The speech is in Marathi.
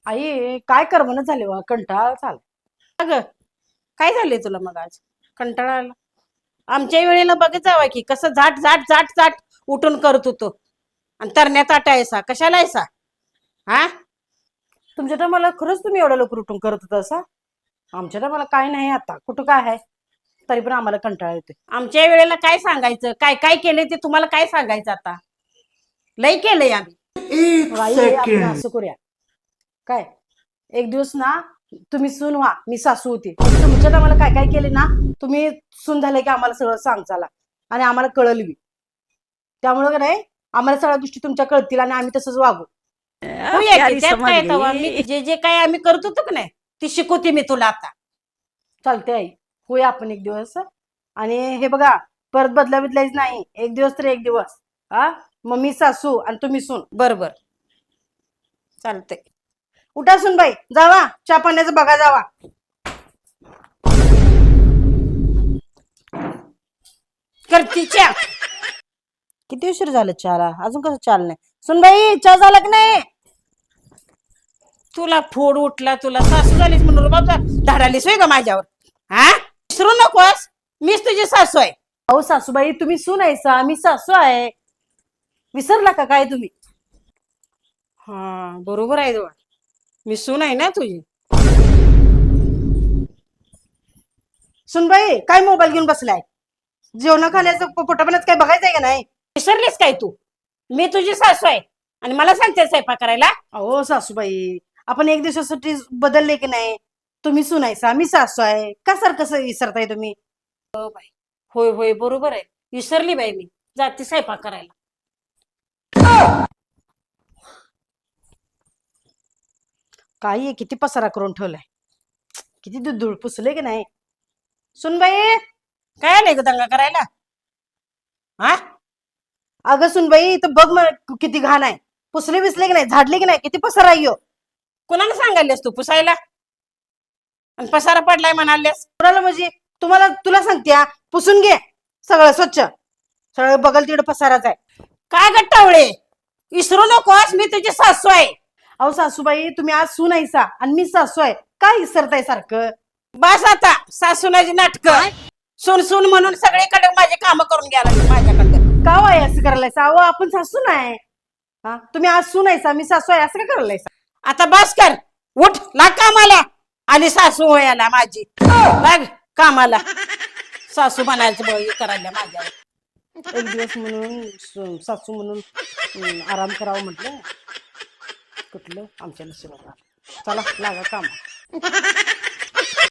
आई काय करमन झाले वा कंटाळा चाल. अगं काय झाले तुला मग आज कंटाळा आला? आमच्या वेळेला बघत जावा की कसं झाट झाट झाट झाट उठून करत होतो आणि तरण्यात आटायसा कशाला यायचा हा? तुमच्या तर मला खरंच तुम्ही एवढं लवकर उठून करत होता असा. आमच्या तर मला काय नाही आता कुठं काय आहे तरी पण आम्हाला कंटाळा येतोय. आमच्या वेळेला काय सांगायचं काय काय केलंय ते तुम्हाला काय सांगायचं आता. लई केलंय आम्ही. आई, आपण असं करूया काय एक दिवस ना तुम्ही सून व्हा मी सासू होती तुमच्यात आम्हाला काय काय केले ना तुम्ही सून झाले की आम्हाला सगळं सांग चाला आणि आम्हाला कळलवी त्यामुळं का नाही आम्हाला सगळ्या गोष्टी तुमच्या कळतील आणि आम्ही तसंच वागू. होऊया की, त्यात काय तेव्हा मी जे जे काय आम्ही करत होतो की नाही ती शिकवते मी तुला आता. चालते आई होऊया आपण एक दिवस. आणि हे बघा परत बदला बिदलायच नाही एक दिवस तर एक दिवस. हा मग मी सासू आणि तुम्ही सून. बरोबर चालतंय. उठा सून बाई जावा चहा पाण्याचं बघा जावा. करती चहा. किती उशीर झालं चहाला अजून कसं चाल नाही. सुनबाई चहा झाला की नाही? तुला फोड उठला तुला सासू झालीस म्हणून बाबा धाडालीस होय का माझ्यावर. हा विसरू नकोस मीच तुझी सासू आहे. अहो सासूबाई तुम्ही सून आहेसा मी सासू आहे. विसरला का काय तुम्ही? हा बरोबर आहे दोन मी सून आहे ना तुझी. सुनबाई काय मोबाईल घेऊन बसलाय? जेवण खाण्याचं पोटापाण्याचं काय बघायचंय का नाही? विसरलीस काय तू? मी तुझी सासू आहे आणि मला सांगते स्वयंपाक करायला. अहो सासूबाई आपण एक दिवसासाठी बदलले की नाही. तुम्ही सुनायसा मी सासू आहे का सारखं विसरताय तुम्ही? हो बाई होय होय बरोबर आहे विसरली बाई मी जाते स्वयंपाक करायला. काही किती पसारा करून ठेवलाय किती धूळ पुसले की नाही. सुनबाई काय आलंय ग दंगा करायला? हा अगं सुनबाई इथं बघ मग किती घाण आहे. पुसले बिसले की नाही झाडले की नाही किती पसारा आहे. कुणाला सांगायलेस तू पुसायला आणि पसारा पडलाय म्हणालेस कुणाला म्हणजे तुम्हाला तुला सांगते पुसून घे सगळं स्वच्छ. सगळं बघल तिकडे पसाराच आहे. काय गट्टावळे विसरू नकोस मी तुझी सासू आहे. अहो सासूबाई तुम्ही आज सून आहेसा आणि मी सासू आहे काय विसरताय सारखं? बस आता सासूनाची नाटक. सून सून म्हणून सगळीकडे माझे काम करून घ्यायला माझ्याकडे का आहे असं करायलायसा? अहो आपण सासू नाही. हा तुम्ही आज सून आहेसा मी सासू आहे असं का करायलायसा? आता बस कर उठ लाग कामाला. आली सासू होयाला माझी लाग कामाला. सासू म्हणायचं करायला माझ्यावर. एक दिवस म्हणून सासू म्हणून आराम करावं म्हटलं कुठलं आमच्या नशिबाला. चला लागा कामा.